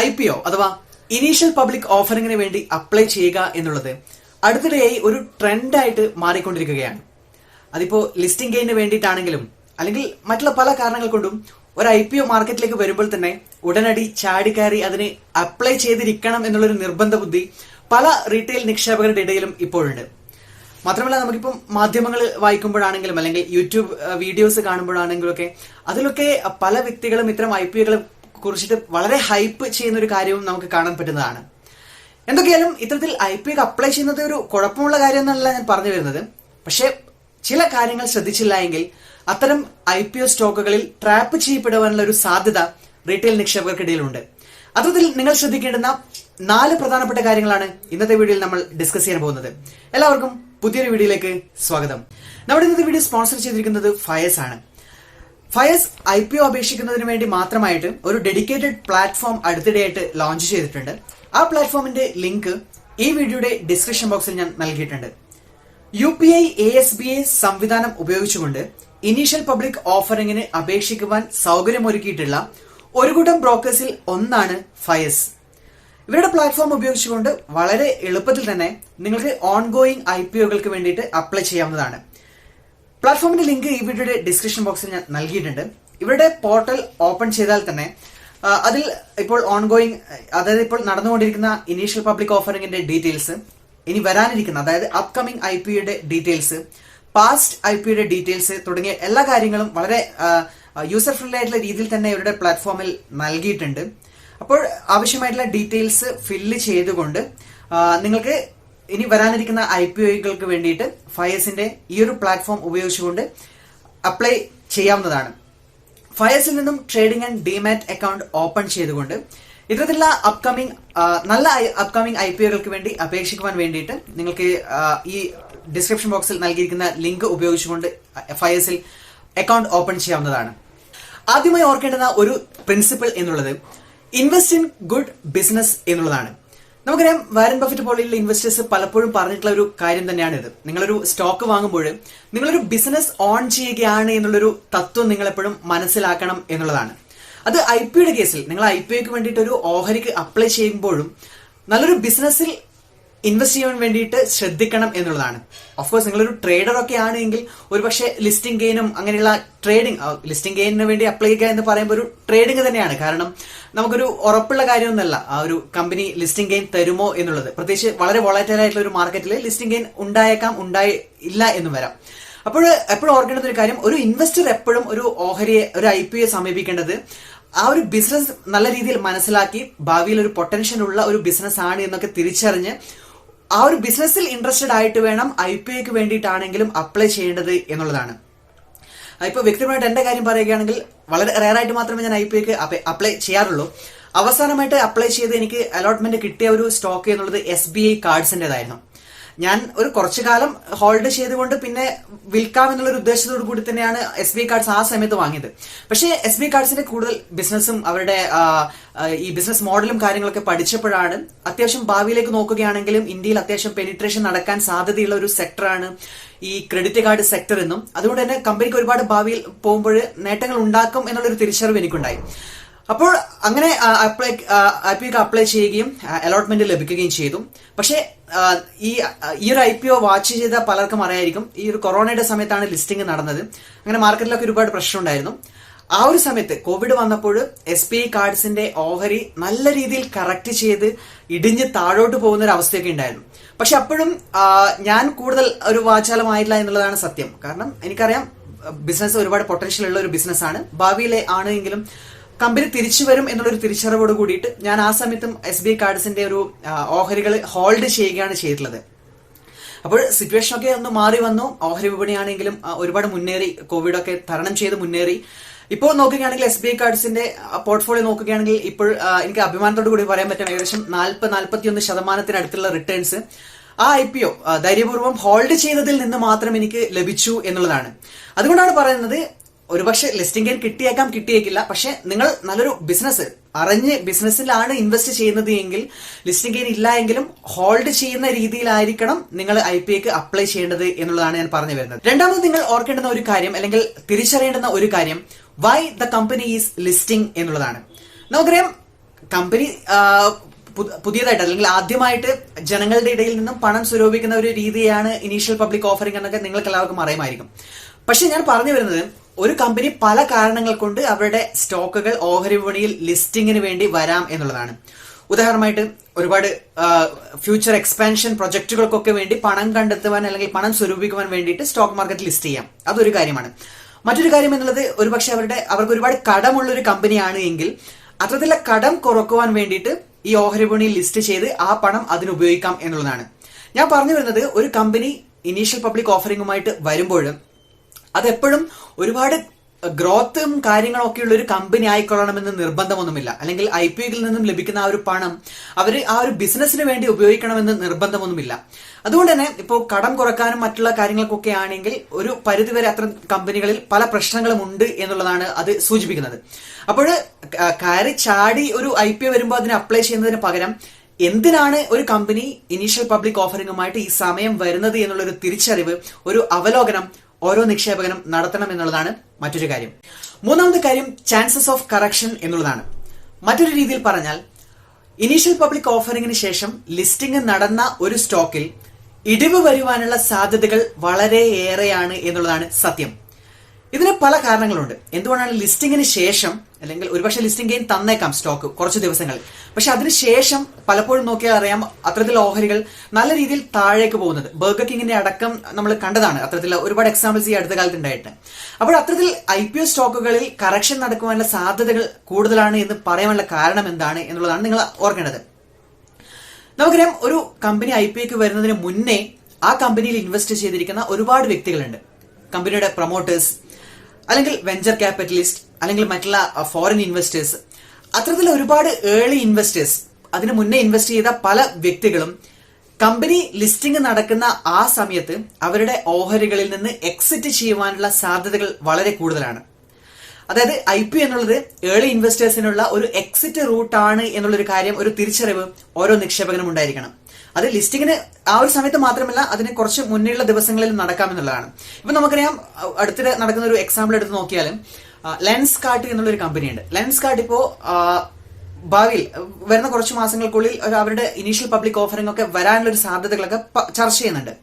IPO അഥവാ initial public ഓഫറിംഗിന് വേണ്ടി apply ചെയ്യുക എന്നുള്ളത് അടുത്തിടെയായി ഒരു ട്രെൻഡായിട്ട് മാറിക്കൊണ്ടിരിക്കുകയാണ്. അതിപ്പോ ലിസ്റ്റിംഗ് ഗെയിനിന് വേണ്ടിയിട്ടാണെങ്കിലും അല്ലെങ്കിൽ മറ്റുള്ള പല കാരണങ്ങൾ കൊണ്ടും ഒരു IPO മാർക്കറ്റിലേക്ക് വരുമ്പോൾ തന്നെ ഉടനടി ചാടിക്കയറി അതിന് അപ്ലൈ ചെയ്തിരിക്കണം എന്നുള്ളൊരു നിർബന്ധ ബുദ്ധി പല റീറ്റെയിൽ നിക്ഷേപകരുടെ ഇടയിലും ഇപ്പോഴുണ്ട്. മാത്രമല്ല, നമുക്കിപ്പം മാധ്യമങ്ങൾ വായിക്കുമ്പോഴാണെങ്കിലും അല്ലെങ്കിൽ യൂട്യൂബ് വീഡിയോസ് കാണുമ്പോഴാണെങ്കിലും ഒക്കെ അതിലൊക്കെ പല വ്യക്തികളും ഇത്തരം IPOകളെ കുറിച്ചിട്ട് വളരെ ഹൈപ്പ് ചെയ്യുന്ന ഒരു കാര്യവും നമുക്ക് കാണാൻ പറ്റുന്നതാണ്. എന്തൊക്കെയാലും ഇത്തരത്തിൽ IPOക്ക് അപ്ലൈ ചെയ്യുന്നത് ഒരു കുഴപ്പമുള്ള കാര്യം എന്നല്ല ഞാൻ പറഞ്ഞു വരുന്നത്. പക്ഷെ ചില കാര്യങ്ങൾ ശ്രദ്ധിച്ചില്ല എങ്കിൽ അത്തരം IPO സ്റ്റോക്കുകളിൽ ട്രാപ്പ് ചെയ്യപ്പെടുവാനുള്ള ഒരു സാധ്യത റീറ്റെയിൽ നിക്ഷേപകർക്കിടയിലുണ്ട്. അത്തരത്തിൽ നിങ്ങൾ ശ്രദ്ധിക്കേണ്ടുന്ന 4 പ്രധാനപ്പെട്ട കാര്യങ്ങളാണ് ഇന്നത്തെ വീഡിയോയിൽ നമ്മൾ ഡിസ്കസ് ചെയ്യാൻ പോകുന്നത്. എല്ലാവർക്കും പുതിയൊരു വീഡിയോയിലേക്ക് സ്വാഗതം. നമ്മുടെ ഇന്നത്തെ വീഡിയോ സ്പോൺസർ ചെയ്തിരിക്കുന്നത് ഫയസ് ആണ്. ഫയസ് IPO അപേക്ഷിക്കുന്നതിന് വേണ്ടി മാത്രമായിട്ട് ഒരു ഡെഡിക്കേറ്റഡ് പ്ലാറ്റ്ഫോം അടുത്തിടെയായിട്ട് ലോഞ്ച് ചെയ്തിട്ടുണ്ട്. ആ പ്ലാറ്റ്ഫോമിന്റെ ലിങ്ക് ഈ വീഡിയോയുടെ ഡിസ്ക്രിപ്ഷൻ ബോക്സിൽ ഞാൻ നൽകിയിട്ടുണ്ട്. UPI ASBA സംവിധാനം ഉപയോഗിച്ചുകൊണ്ട് ഇനീഷ്യൽ പബ്ലിക് ഓഫറിംഗിന് അപേക്ഷിക്കുവാൻ സൗകര്യമൊരുക്കിയിട്ടുള്ള ഒരു കൂട്ടം ബ്രോക്കേഴ്സിൽ ഒന്നാണ് ഫയസ്. ഇവരുടെ പ്ലാറ്റ്ഫോം ഉപയോഗിച്ചുകൊണ്ട് വളരെ എളുപ്പത്തിൽ തന്നെ നിങ്ങൾക്ക് ഓൺഗോയിങ് IPOകൾക്ക് വേണ്ടിയിട്ട് അപ്ലൈ ചെയ്യാവുന്നതാണ്. പ്ലാറ്റ്ഫോമിന്റെ ലിങ്ക് ഈ വീഡിയോയുടെ ഡിസ്ക്രിപ്ഷൻ ബോക്സിൽ ഞാൻ നൽകിയിട്ടുണ്ട്. ഇവരുടെ പോർട്ടൽ ഓപ്പൺ ചെയ്താൽ തന്നെ അതിൽ ഇപ്പോൾ ഓൺഗോയിങ്, അതായത് ഇപ്പോൾ നടന്നുകൊണ്ടിരിക്കുന്ന ഇനീഷ്യൽ പബ്ലിക് ഓഫറിംഗിന്റെ ഡീറ്റെയിൽസ്, ഇനി വരാനിരിക്കുന്ന അതായത് അപ്കമിംഗ് IPOയുടെ ഡീറ്റെയിൽസ്, പാസ്റ്റ് IPOയുടെ ഡീറ്റെയിൽസ് തുടങ്ങിയ എല്ലാ കാര്യങ്ങളും വളരെ യൂസർ ഫ്രണ്ട്ലി ആയിട്ടുള്ള രീതിയിൽ തന്നെ ഇവരുടെ പ്ലാറ്റ്ഫോമിൽ നൽകിയിട്ടുണ്ട്. അപ്പോൾ ആവശ്യമായിട്ടുള്ള ഡീറ്റെയിൽസ് ഫില്ല് ചെയ്തുകൊണ്ട് നിങ്ങൾക്ക് ഇനി വരാനിരിക്കുന്ന IPOകൾക്ക് വേണ്ടിയിട്ട് ഫയസിന്റെ ഈ ഒരു പ്ലാറ്റ്ഫോം ഉപയോഗിച്ചുകൊണ്ട് അപ്ലൈ ചെയ്യാവുന്നതാണ്. ഫയസിൽ നിന്നും trading and demat account open ചെയ്തുകൊണ്ട് ഇത്തരത്തിലുള്ള നല്ല അപ്കമിംഗ് IPOകൾക്ക് വേണ്ടി അപേക്ഷിക്കുവാൻ വേണ്ടിയിട്ട് നിങ്ങൾക്ക് ഈ ഡിസ്ക്രിപ്ഷൻ ബോക്സിൽ നൽകിയിരിക്കുന്ന ലിങ്ക് ഉപയോഗിച്ചുകൊണ്ട് ഫയസിൽ അക്കൗണ്ട് ഓപ്പൺ ചെയ്യാവുന്നതാണ്. ആദ്യമായി ഓർക്കേണ്ടുന്ന ഒരു പ്രിൻസിപ്പിൾ എന്നുള്ളത് ഇൻവെസ്റ്റ് ഇൻ ഗുഡ് ബിസിനസ് എന്നുള്ളതാണ്. നമുക്കറിയാം, വാരൻ ബഫറ്റ് പോലെയുള്ള ഇൻവെസ്റ്റേഴ്സ് പലപ്പോഴും പറഞ്ഞിട്ടുള്ള ഒരു കാര്യം തന്നെയാണ് ഇത്. നിങ്ങളൊരു സ്റ്റോക്ക് വാങ്ങുമ്പോൾ നിങ്ങളൊരു ബിസിനസ് ഓൺ ചെയ്യുകയാണ് എന്നുള്ളൊരു തത്വം നിങ്ങൾ എപ്പോഴും മനസ്സിലാക്കണം എന്നുള്ളതാണ്. അത് IPOയുടെ കേസിൽ നിങ്ങൾ IPOക്ക് വേണ്ടിയിട്ട് ഒരു ഓഹരിക്ക് അപ്ലൈ ചെയ്യുമ്പോഴും നല്ലൊരു ബിസിനസ്സിൽ ഇൻവെസ്റ്റ് ചെയ്യാൻ വേണ്ടിയിട്ട് ശ്രദ്ധിക്കണം എന്നുള്ളതാണ്. ഓഫ്കോഴ്സ് നിങ്ങളൊരു ട്രേഡർ ഒക്കെ ആണെങ്കിൽ ഒരുപക്ഷെ ലിസ്റ്റിംഗ് ഗെയിനും അങ്ങനെയുള്ള ലിസ്റ്റിംഗ് ഗെയിനിന് വേണ്ടി അപ്ലൈ ചെയ്യുക എന്ന് പറയുമ്പോൾ ഒരു ട്രേഡിംഗ് തന്നെയാണ്. കാരണം നമുക്കൊരു ഉറപ്പുള്ള കാര്യമൊന്നുമല്ല ആ ഒരു കമ്പനി ലിസ്റ്റിംഗ് ഗെയിൻ തരുമോ എന്നുള്ളത്. പ്രത്യേകിച്ച് വളരെ വോളറ്റൈൽ ആയിട്ടുള്ള ഒരു മാർക്കറ്റിൽ ലിസ്റ്റിംഗ് ഗെയിൻ ഉണ്ടായേക്കാം, ഇല്ല എന്നും വരാം. അപ്പോൾ എപ്പോഴും ഓർക്കേണ്ട ഒരു കാര്യം, ഒരു ഇൻവെസ്റ്റർ എപ്പോഴും ഒരു IPOയെ സമീപിക്കേണ്ടത് ആ ഒരു ബിസിനസ് നല്ല രീതിയിൽ മനസ്സിലാക്കി ഭാവിയിൽ ഒരു പൊട്ടൻഷ്യൽ ഉള്ള ഒരു ബിസിനസ് ആണ് എന്നൊക്കെ തിരിച്ചറിഞ്ഞ് ആ ഒരു ബിസിനസ്സിൽ ഇൻട്രസ്റ്റഡ് ആയിട്ട് വേണം IPOക്ക് വേണ്ടിയിട്ടാണെങ്കിലും അപ്ലൈ ചെയ്യേണ്ടത് എന്നുള്ളതാണ്. ഇപ്പൊ വ്യക്തിപരമായിട്ട് എന്റെ കാര്യം പറയുകയാണെങ്കിൽ വളരെ റെയർ ആയിട്ട് മാത്രമേ ഞാൻ IPOക്ക് അപ്ലൈ ചെയ്യാറുള്ളൂ. അവസാനമായിട്ട് അപ്ലൈ ചെയ്ത് എനിക്ക് അലോട്ട്മെന്റ് കിട്ടിയ ഒരു സ്റ്റോക്ക് എന്നുള്ളത് SBI കാർഡ്സിന്റേതായിരുന്നു. ഞാൻ ഒരു കുറച്ചു കാലം ഹോൾഡ് ചെയ്തുകൊണ്ട് പിന്നെ വിൽക്കാം എന്നുള്ളൊരു ഉദ്ദേശത്തോടു കൂടി തന്നെയാണ് SBI കാർഡ്സ് ആ സമയത്ത് വാങ്ങിയത്. പക്ഷേ SBI കാർഡ്സിന്റെ കൂടുതൽ ബിസിനസ്സും അവരുടെ ഈ ബിസിനസ് മോഡലും കാര്യങ്ങളൊക്കെ പഠിച്ചപ്പോഴാണ് അത്യാവശ്യം ഭാവിയിലേക്ക് നോക്കുകയാണെങ്കിലും ഇന്ത്യയിൽ അത്യാവശ്യം പെനിട്രേഷൻ നടക്കാൻ സാധ്യതയുള്ള ഒരു സെക്ടറാണ് ഈ ക്രെഡിറ്റ് കാർഡ് സെക്ടർ എന്നും അതുകൊണ്ട് തന്നെ കമ്പനിക്ക് ഒരുപാട് ഭാവിയിൽ പോകുമ്പോൾ നേട്ടങ്ങൾ ഉണ്ടാക്കും എന്നുള്ളൊരു തിരിച്ചറിവ് എനിക്കുണ്ടായി. അപ്പോൾ അങ്ങനെ IPOക്ക് അപ്ലൈ ചെയ്യുകയും അലോട്ട്മെന്റ് ലഭിക്കുകയും ചെയ്തു. പക്ഷേ ഈ ഒരു IPO വാച്ച് ചെയ്ത പലർക്കും അറിയായിരിക്കും, ഈ ഒരു കൊറോണയുടെ സമയത്താണ് ലിസ്റ്റിംഗ് നടന്നത്. അങ്ങനെ മാർക്കറ്റിലൊക്കെ ഒരുപാട് പ്രശ്നം ഉണ്ടായിരുന്നു. ആ ഒരു സമയത്ത് കോവിഡ് വന്നപ്പോൾ SBI കാർഡ്സിന്റെ ഓഹരി നല്ല രീതിയിൽ കറക്റ്റ് ചെയ്ത് ഇടിഞ്ഞ് താഴോട്ട് പോകുന്ന ഒരു അവസ്ഥയൊക്കെ ഉണ്ടായിരുന്നു. പക്ഷെ അപ്പോഴും ഞാൻ കൂടുതൽ ഒരു വാചാലമായില്ല എന്നുള്ളതാണ് സത്യം. കാരണം എനിക്കറിയാം ബിസിനസ് ഒരുപാട് പൊട്ടൻഷ്യൽ ഉള്ള ഒരു ബിസിനസ്സാണ്. ഭാവിയിലെ ആണെങ്കിലും കമ്പനി തിരിച്ചു വരും എന്നുള്ളൊരു തിരിച്ചറിവോട് കൂടിയിട്ട് ഞാൻ ആ സമയത്തും SBI കാർഡ്സിന്റെ ഒരു ഓഹരികൾ ഹോൾഡ് ചെയ്യുകയാണ് ചെയ്തിട്ടുള്ളത്. അപ്പോൾ സിറ്റുവേഷൻ ഒക്കെ ഒന്ന് മാറി വന്നു. ഓഹരി വിപണിയാണെങ്കിലും ഒരുപാട് മുന്നേറി, കോവിഡ് ഒക്കെ തരണം ചെയ്ത് മുന്നേറി. ഇപ്പോൾ നോക്കുകയാണെങ്കിൽ SBI കാർഡ്സിന്റെ പോർട്ട്ഫോളിയോ നോക്കുകയാണെങ്കിൽ ഇപ്പോൾ എനിക്ക് അഭിമാനത്തോടു കൂടി പറയാൻ പറ്റും ഏകദേശം 41% റിട്ടേൺസ് ആ IPO ധൈര്യപൂർവ്വം ഹോൾഡ് ചെയ്തതിൽ നിന്ന് മാത്രം എനിക്ക് ലഭിച്ചു എന്നുള്ളതാണ്. അതുകൊണ്ടാണ് പറയുന്നത്, ഒരുപക്ഷെ ലിസ്റ്റിംഗ് ഗെയിൻ കിട്ടിയേക്കില്ല. പക്ഷെ നിങ്ങൾ നല്ലൊരു ബിസിനസ് അറിഞ്ഞ് ബിസിനസ്സിലാണ് ഇൻവെസ്റ്റ് ചെയ്യുന്നത് എങ്കിൽ ലിസ്റ്റിംഗ് ഗെയിൻ ഇല്ല എങ്കിലും ഹോൾഡ് ചെയ്യുന്ന രീതിയിലായിരിക്കണം നിങ്ങൾ IPOക്ക് അപ്ലൈ ചെയ്യേണ്ടത് എന്നുള്ളതാണ് ഞാൻ പറഞ്ഞു വരുന്നത്. രണ്ടാമത് നിങ്ങൾ ഓർക്കേണ്ടുന്ന ഒരു കാര്യം അല്ലെങ്കിൽ തിരിച്ചറിയേണ്ടുന്ന ഒരു കാര്യം, why the company is listing എന്നുള്ളതാണ്. നമുക്കറിയാം കമ്പനി പുതിയതായിട്ട് അല്ലെങ്കിൽ ആദ്യമായിട്ട് ജനങ്ങളുടെ ഇടയിൽ നിന്നും പണം സ്വരൂപിക്കുന്ന ഒരു രീതിയാണ് ഇനീഷ്യൽ പബ്ലിക് ഓഫറിംഗ് എന്നൊക്കെ നിങ്ങൾക്ക് എല്ലാവർക്കും അറിയുമായിരിക്കും. പക്ഷെ ഞാൻ പറഞ്ഞു വരുന്നത്, ഒരു കമ്പനി പല കാരണങ്ങൾ കൊണ്ട് അവരുടെ സ്റ്റോക്കുകൾ ഓഹരി വിപണിയിൽ ലിസ്റ്റിംഗിന് വേണ്ടി വരാം എന്നുള്ളതാണ്. ഉദാഹരണമായിട്ട് ഒരുപാട് ഫ്യൂച്ചർ എക്സ്പാൻഷൻ പ്രൊജക്ടുകൾക്കൊക്കെ വേണ്ടി പണം കണ്ടെത്തുവാൻ അല്ലെങ്കിൽ പണം സ്വരൂപിക്കുവാൻ വേണ്ടിയിട്ട് സ്റ്റോക്ക് മാർക്കറ്റ് ലിസ്റ്റ് ചെയ്യാം. അതൊരു കാര്യമാണ്. മറ്റൊരു കാര്യം എന്നുള്ളത്, ഒരുപക്ഷെ അവർക്ക് ഒരുപാട് കടമുള്ള ഒരു കമ്പനിയാണ് എങ്കിൽ അത്തരത്തിലുള്ള കടം കുറക്കുവാൻ വേണ്ടിയിട്ട് ഈ ഓഹരി വിപണിയിൽ ലിസ്റ്റ് ചെയ്ത് ആ പണം അതിന് ഉപയോഗിക്കാം എന്നുള്ളതാണ്. ഞാൻ പറഞ്ഞു വരുന്നത്, ഒരു കമ്പനി ഇനീഷ്യൽ പബ്ലിക് ഓഫറിംഗുമായിട്ട് വരുമ്പോൾ അതെപ്പോഴും ഒരുപാട് ഗ്രോത്തും കാര്യങ്ങളും ഒക്കെ ഉള്ള ഒരു കമ്പനി ആയിക്കൊള്ളണമെന്ന് നിർബന്ധമൊന്നുമില്ല. അല്ലെങ്കിൽ IPOയിൽ നിന്നും ലഭിക്കുന്ന ആ ഒരു പണം അവർ ആ ഒരു ബിസിനസ്സിന് വേണ്ടി ഉപയോഗിക്കണമെന്ന് നിർബന്ധമൊന്നുമില്ല. അതുകൊണ്ട് തന്നെ ഇപ്പോൾ കടം കുറക്കാനും മറ്റുള്ള കാര്യങ്ങൾക്കൊക്കെ ആണെങ്കിൽ ഒരു പരിധിവരെ അത്തരം കമ്പനികളിൽ പല പ്രശ്നങ്ങളും ഉണ്ട് എന്നുള്ളതാണ് അത് സൂചിപ്പിക്കുന്നത്. അപ്പോൾ കയറി ചാടി ഒരു IPO വരുമ്പോൾ അതിന് അപ്ലൈ ചെയ്യുന്നതിന് പകരം എന്തിനാണ് ഒരു കമ്പനി ഇനീഷ്യൽ പബ്ലിക് ഓഫറിംഗുമായിട്ട് ഈ സമയം വരുന്നത് എന്നുള്ള ഒരു തിരിച്ചറിവ്, ഒരു അവലോകനം ഓരോ നിക്ഷേപകനും നടത്തണം എന്നുള്ളതാണ് മറ്റൊരു കാര്യം. മൂന്നാമത്തെ കാര്യം ചാൻസസ് ഓഫ് കറക്ഷൻ എന്നുള്ളതാണ്. മറ്റൊരു രീതിയിൽ പറഞ്ഞാൽ, ഇനീഷ്യൽ പബ്ലിക് ഓഫറിംഗിന് ശേഷം ലിസ്റ്റിംഗ് നടന്ന ഒരു സ്റ്റോക്കിൽ ഇടിവ് വരുവാനുള്ള സാധ്യതകൾ വളരെയേറെയാണ് എന്നുള്ളതാണ് സത്യം. ഇതിന് പല കാരണങ്ങളുണ്ട്. എന്തുകൊണ്ടാണ് ലിസ്റ്റിംഗിന് ശേഷം, അല്ലെങ്കിൽ ഒരുപക്ഷെ ലിസ്റ്റിംഗ് ഗെയിൻ തന്നേക്കാം സ്റ്റോക്ക് കുറച്ച് ദിവസങ്ങൾ, പക്ഷെ അതിനുശേഷം പലപ്പോഴും നോക്കിയാൽ അറിയാം അത്തരത്തിലുള്ള ഓഹരികൾ നല്ല രീതിയിൽ താഴേക്ക് പോകുന്നത്. ബർഗർ കിങ്ങിന്റെ അടക്കം നമ്മൾ കണ്ടതാണ്. അത്തരത്തിലുള്ള ഒരുപാട് എക്സാമ്പിൾസ് ഈ അടുത്ത കാലത്ത് ഉണ്ടായിട്ട്. അപ്പോൾ അത്തരത്തിൽ IPO സ്റ്റോക്കുകളിൽ കറക്ഷൻ നടക്കുവാനുള്ള സാധ്യതകൾ കൂടുതലാണ് എന്ന് പറയാനുള്ള കാരണം എന്താണ് എന്നുള്ളതാണ് നിങ്ങൾ ഓർക്കേണ്ടത്. നമുക്കറിയാം, ഒരു കമ്പനി IPOക്ക് വരുന്നതിന് മുന്നേ ആ കമ്പനിയിൽ ഇൻവെസ്റ്റ് ചെയ്തിരിക്കുന്ന ഒരുപാട് വ്യക്തികളുണ്ട്. കമ്പനിയുടെ പ്രൊമോട്ടേഴ്സ്, അല്ലെങ്കിൽ വെഞ്ചർ ക്യാപിറ്റലിസ്റ്റ്, അല്ലെങ്കിൽ മറ്റുള്ള ഫോറിൻ ഇൻവെസ്റ്റേഴ്സ്, അത്തരത്തിലുള്ള ഒരുപാട് ഏർലി ഇൻവെസ്റ്റേഴ്സ്, അതിന് മുന്നേ ഇൻവെസ്റ്റ് ചെയ്ത പല വ്യക്തികളും കമ്പനി ലിസ്റ്റിംഗ് നടക്കുന്ന ആ സമയത്ത് അവരുടെ ഓഹരികളിൽ നിന്ന് എക്സിറ്റ് ചെയ്യുവാനുള്ള സാധ്യതകൾ വളരെ കൂടുതലാണ്. അതായത് IPO എന്നുള്ളത് ഏർലി ഇൻവെസ്റ്റേഴ്സിനുള്ള ഒരു എക്സിറ്റ് റൂട്ടാണ് എന്നുള്ളൊരു കാര്യം, ഒരു തിരിച്ചറിവ് ഓരോ നിക്ഷേപകനും ഉണ്ടായിരിക്കണം. അത് ലിസ്റ്റിംഗിന് ആ ഒരു സമയത്ത് മാത്രമല്ല, അതിന് കുറച്ച് മുന്നേയുള്ള ദിവസങ്ങളിൽ നടക്കാമെന്നുള്ളതാണ്. ഇപ്പൊ നമുക്കറിയാം, അടുത്തിടെ നടക്കുന്ന ഒരു എക്സാമ്പിൾ എടുത്ത് നോക്കിയാൽ ലെൻസ് കാർട്ട് എന്നുള്ളൊരു കമ്പനിയുണ്ട്. ലെൻസ് കാർട്ട് ഇപ്പോ ഭാവിയിൽ വരുന്ന കുറച്ച് മാസങ്ങൾക്കുള്ളിൽ അവരുടെ ഇനീഷ്യൽ പബ്ലിക് ഓഫറിംഗ് ഒക്കെ വരാനുള്ള ഒരു സാധ്യതകളൊക്കെ ചർച്ച ചെയ്യുന്നുണ്ട്.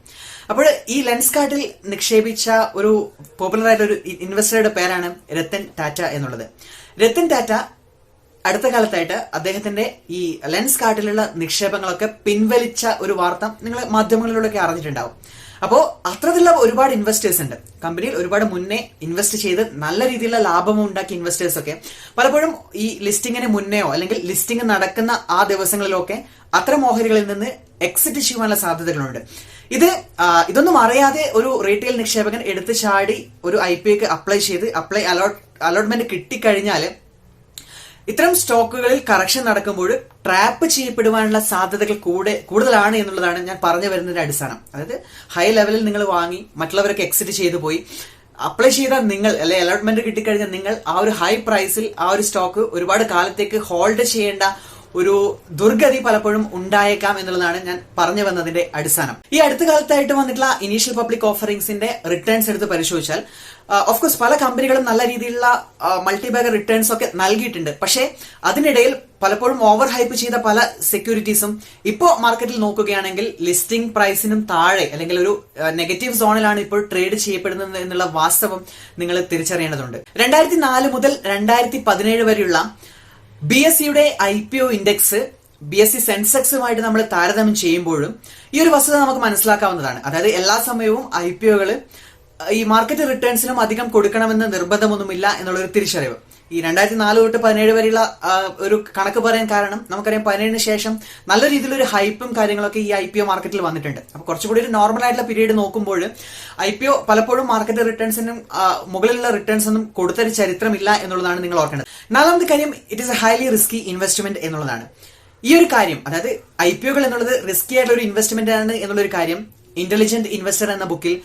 അപ്പോൾ ഈ ലെൻസ് കാർട്ടിൽ നിക്ഷേപിച്ച ഒരു പോപ്പുലർ ആയിട്ടുള്ള ഒരു ഇൻവെസ്റ്ററുടെ പേരാണ് രത്തൻ ടാറ്റ എന്നുള്ളത്. രത്തൻ ടാറ്റ അടുത്ത കാലത്തായിട്ട് അദ്ദേഹത്തിന്റെ ഈ ലെൻസ് കാർട്ടിലുള്ള നിക്ഷേപങ്ങളൊക്കെ പിൻവലിച്ച ഒരു വാർത്ത നിങ്ങൾ മാധ്യമങ്ങളിലൂടെയൊക്കെ അറിഞ്ഞിട്ടുണ്ടാവും. അപ്പോൾ അത്തരത്തിലുള്ള ഒരുപാട് ഇൻവെസ്റ്റേഴ്സ് ഉണ്ട്. കമ്പനിയിൽ ഒരുപാട് മുന്നേ ഇൻവെസ്റ്റ് ചെയ്ത് നല്ല രീതിയിലുള്ള ലാഭം ഉണ്ടാക്കിയ ഇൻവെസ്റ്റേഴ്സ് ഒക്കെ പലപ്പോഴും ഈ ലിസ്റ്റിംഗിന് മുന്നെയോ അല്ലെങ്കിൽ ലിസ്റ്റിംഗ് നടക്കുന്ന ആ ദിവസങ്ങളിലൊക്കെ അത്തരം ഓഹരികളിൽ നിന്ന് എക്സിറ്റ് ചെയ്യാനുള്ള സാധ്യതകളുണ്ട്. ഇതൊന്നും അറിയാതെ ഒരു റീറ്റെയിൽ നിക്ഷേപകൻ എടുത്തു ചാടി ഒരു IPOക്ക് അപ്ലൈ ചെയ്ത് അലോട്ട്മെന്റ് കിട്ടിക്കഴിഞ്ഞാൽ ഇത്തരം സ്റ്റോക്കുകളിൽ കറക്ഷൻ നടക്കുമ്പോൾ ട്രാപ്പ് ചെയ്യപ്പെടുവാനുള്ള സാധ്യതകൾ കൂടുതലാണ് എന്നുള്ളതാണ് ഞാൻ പറഞ്ഞു വരുന്നതിന്റെ അടിസ്ഥാനം. അതായത് ഹൈ ലെവലിൽ നിങ്ങൾ വാങ്ങി മറ്റുള്ളവരൊക്കെ എക്സിറ്റ് ചെയ്തു പോയി അപ്ലൈ ചെയ്ത നിങ്ങൾ, അല്ലെ അലോട്ട്മെന്റ് കിട്ടിക്കഴിഞ്ഞാൽ നിങ്ങൾ ആ ഒരു ഹൈ പ്രൈസിൽ ആ ഒരു സ്റ്റോക്ക് ഒരുപാട് കാലത്തേക്ക് ഹോൾഡ് ചെയ്യേണ്ട ഒരു ദുർഗതി പലപ്പോഴും ഉണ്ടായേക്കാം എന്നുള്ളതാണ് ഞാൻ പറഞ്ഞു വന്നതിന്റെ അടിസ്ഥാനം. ഈ അടുത്ത കാലത്തായിട്ട് വന്നിട്ടുള്ള ഇനീഷ്യൽ പബ്ലിക് ഓഫറിംഗ്സിന്റെ റിട്ടേൺസ് എടുത്ത് പരിശോധിച്ചാൽ ഓഫ്കോഴ്സ് പല കമ്പനികളും നല്ല രീതിയിലുള്ള മൾട്ടിബാഗർ റിട്ടേൺസ് ഒക്കെ നൽകിയിട്ടുണ്ട്. പക്ഷേ അതിനിടയിൽ പലപ്പോഴും ഓവർ ഹൈപ്പ് ചെയ്ത പല സെക്യൂരിറ്റീസും ഇപ്പോൾ മാർക്കറ്റിൽ നോക്കുകയാണെങ്കിൽ ലിസ്റ്റിംഗ് പ്രൈസിനും താഴെ അല്ലെങ്കിൽ ഒരു നെഗറ്റീവ് സോണിലാണ് ഇപ്പോൾ ട്രേഡ് ചെയ്യപ്പെടുന്നത് എന്നുള്ള വാസ്തവം നിങ്ങൾ തിരിച്ചറിയേണ്ടതുണ്ട്. 2004 മുതൽ 2017 വരെയുള്ള BSEയുടെ IPO ഇൻഡെക്സ് BSE സെൻസെക്സുമായിട്ട് നമ്മൾ താരതമ്യം ചെയ്യുമ്പോഴും ഈ ഒരു വസ്തുത നമുക്ക് മനസ്സിലാക്കാവുന്നതാണ്. അതായത് എല്ലാ സമയവും IPOകൾ ഈ മാർക്കറ്റ് റിട്ടേൺസിനും അധികം കൊടുക്കണമെന്ന് നിർബന്ധമൊന്നുമില്ല എന്നുള്ളൊരു തിരിച്ചറിവ്. ഈ 2004 തൊട്ട് 2017 വരെയുള്ള ഒരു കണക്ക് പറയാൻ കാരണം നമുക്കറിയാം 2017 ശേഷം നല്ല രീതിയിലൊരു ഹൈപ്പും കാര്യങ്ങളൊക്കെ ഈ IPO മാർക്കറ്റിൽ വന്നിട്ടുണ്ട്. അപ്പൊ കുറച്ചുകൂടി ഒരു നോർമൽ ആയിട്ടുള്ള പീരീഡ് നോക്കുമ്പോൾ IPO പലപ്പോഴും മാർക്കറ്റ് റിട്ടേൺസിനും മുകളിലുള്ള റിട്ടേൺസ് ഒന്നും കൊടുത്തൊരു ചരിത്രമില്ല എന്നുള്ളതാണ് നിങ്ങൾ ഓർക്കേണ്ടത്. നാലാമത്തെ കാര്യം, it is A highly risky investment എന്നുള്ളതാണ്. ഈ ഒരു കാര്യം, അതായത് IPOകൾ എന്നുള്ളത് റിസ്കി ആയിട്ടുള്ള ഒരു ഇൻവെസ്റ്റ്മെന്റ് ആണ് എന്നുള്ളൊരു കാര്യം ഇന്റലിജന്റ് ഇൻവെസ്റ്റർ എന്ന ബുക്കിൽ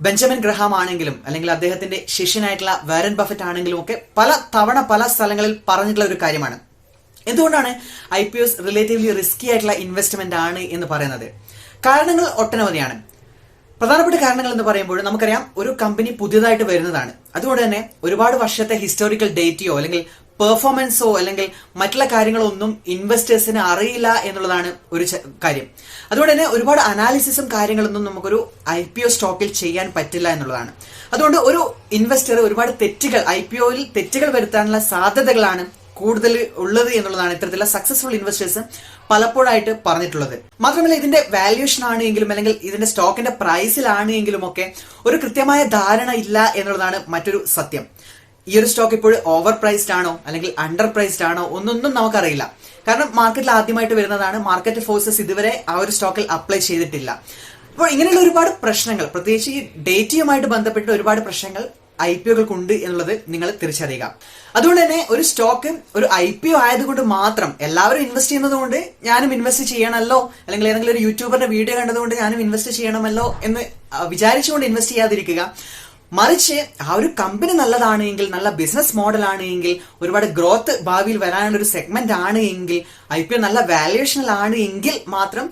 ബെഞ്ചമിൻ ഗ്രഹാം ആണെങ്കിലും അല്ലെങ്കിൽ അദ്ദേഹത്തിന്റെ ശിഷ്യനായിട്ടുള്ള വാരൻ ബഫറ്റ് ആണെങ്കിലും ഒക്കെ പല സ്ഥലങ്ങളിൽ പറഞ്ഞിട്ടുള്ള ഒരു കാര്യമാണ്. എന്തുകൊണ്ടാണ് IPOs റിലേറ്റീവ്ലി റിസ്കി ആയിട്ടുള്ള ഇൻവെസ്റ്റ്മെന്റ് ആണ് എന്ന് പറയുന്നത്? കാരണങ്ങൾ ഒട്ടനവധിയാണ്. പ്രധാനപ്പെട്ട കാരണങ്ങൾ എന്ന് പറയുമ്പോൾ നമുക്കറിയാം, ഒരു കമ്പനി പുതിയതായിട്ട് വരുന്നതാണ്. അതുകൊണ്ട് തന്നെ ഒരുപാട് വർഷത്തെ ഹിസ്റ്റോറിക്കൽ ഡേറ്റയോ അല്ലെങ്കിൽ പെർഫോമൻസോ അല്ലെങ്കിൽ മറ്റുള്ള കാര്യങ്ങളോ ഒന്നും ഇൻവെസ്റ്റേഴ്സിന് അറിയില്ല എന്നുള്ളതാണ് ഒരു കാര്യം. അതുകൊണ്ട് തന്നെ ഒരുപാട് അനാലിസിസും കാര്യങ്ങളൊന്നും നമുക്കൊരു IPO സ്റ്റോക്കിൽ ചെയ്യാൻ പറ്റില്ല എന്നുള്ളതാണ്. അതുകൊണ്ട് ഒരു ഇൻവെസ്റ്റർ ഒരുപാട് IPOയിൽ തെറ്റുകൾ വരുത്താനുള്ള സാധ്യതകളാണ് കൂടുതൽ ഉള്ളത് എന്നുള്ളതാണ് ഇത്തരത്തിലുള്ള സക്സസ്ഫുൾ ഇൻവെസ്റ്റേഴ്സ് പലപ്പോഴായിട്ട് പറഞ്ഞിട്ടുള്ളത്. മാത്രമല്ല ഇതിന്റെ വാല്യൂഷൻ ആണ് എങ്കിലും അല്ലെങ്കിൽ ഇതിന്റെ സ്റ്റോക്കിന്റെ പ്രൈസിലാണ് എങ്കിലും ഒക്കെ ഒരു കൃത്യമായ ധാരണ ഇല്ല എന്നുള്ളതാണ് മറ്റൊരു സത്യം. ഈ ഒരു സ്റ്റോക്ക് ഇപ്പോൾ ഓവർ പ്രൈസ്ഡ് ആണോ അല്ലെങ്കിൽ അണ്ടർ പ്രൈസ്ഡ് ആണോ ഒന്നൊന്നും നമുക്കറിയില്ല. കാരണം മാർക്കറ്റിൽ ആദ്യമായിട്ട് വരുന്നതാണ്. മാർക്കറ്റ് ഫോഴ്സസ് ഇതുവരെ ആ ഒരു സ്റ്റോക്കിൽ അപ്ലൈ ചെയ്തിട്ടില്ല. അപ്പോൾ ഇങ്ങനെയുള്ള ഒരുപാട് പ്രശ്നങ്ങൾ, പ്രത്യേകിച്ച് ഈ ഡേറ്റയുമായിട്ട് ബന്ധപ്പെട്ട് ഒരുപാട് പ്രശ്നങ്ങൾ IPOകൾക്കുണ്ട് എന്നുള്ളത് നിങ്ങൾ തിരിച്ചറിയുക. അതുകൊണ്ട് തന്നെ ഒരു സ്റ്റോക്ക് ഒരു IPO ആയതുകൊണ്ട് മാത്രം എല്ലാവരും ഇൻവെസ്റ്റ് ചെയ്യുന്നത് കൊണ്ട് ഞാനും ഇൻവെസ്റ്റ് ചെയ്യണമല്ലോ, അല്ലെങ്കിൽ ഏതെങ്കിലും ഒരു യൂട്യൂബറിന്റെ വീഡിയോ കണ്ടതുകൊണ്ട് ഞാനും ഇൻവെസ്റ്റ് ചെയ്യണമല്ലോ എന്ന് വിചാരിച്ചുകൊണ്ട് ഇൻവെസ്റ്റ് ചെയ്യാതിരിക്കുക. മറിച്ച് ആ ഒരു കമ്പനി നല്ലതാണ് എങ്കിൽ, നല്ല ബിസിനസ് മോഡൽ ആണ് എങ്കിൽ, ഒരുപാട് ഗ്രോത്ത് ഭാവിയിൽ വരാനുള്ള ഒരു സെഗ്മെന്റ് ആണ് എങ്കിൽ, IPO നല്ല വാല്യുവേഷനിലാണ് എങ്കിൽ മാത്രം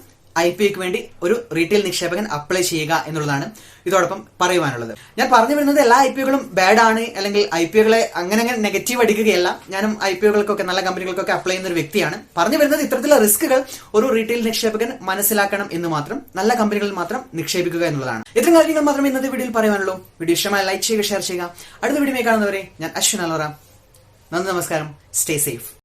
IPOക്ക് വേണ്ടി ഒരു റീറ്റെയിൽ നിക്ഷേപകൻ അപ്ലൈ ചെയ്യുക എന്നുള്ളതാണ് ഇതോടൊപ്പം പറയുവാനുള്ളത്. ഞാൻ പറഞ്ഞു വരുന്നത് എല്ലാ IPOകളും ബാഡ് ആണ്, അല്ലെങ്കിൽ IPOകളെ അങ്ങനെ നെഗറ്റീവ് അടിക്കുകയല്ല. ഞാനും IPOകൾക്കൊക്കെ നല്ല കമ്പനികൾക്കൊക്കെ അപ്ലൈ ചെയ്യുന്ന ഒരു വ്യക്തിയാണ്. പറഞ്ഞു വരുന്നത് ഇത്തരത്തിലുള്ള റിസ്കുകൾ ഒരു റീറ്റെയിൽ നിക്ഷേപകൻ മനസ്സിലാക്കണം എന്ന് മാത്രം, നല്ല കമ്പനികളിൽ മാത്രം നിക്ഷേപിക്കുക എന്നുള്ളതാണ്. ഇത്രയും കാര്യങ്ങൾ മാത്രമേ ഇന്നത്തെ വീഡിയോയിൽ പറയുവാനുള്ളൂ. വീഡിയോ ഇഷ്ടമായി ലൈക്ക് ചെയ്യുക, ഷെയർ ചെയ്യുക. അടുത്ത വീഡിയോ കാണുന്നവരെ ഞാൻ അശ്വിൻ അലോറ. നന്ദി, നമസ്കാരം. Stay safe.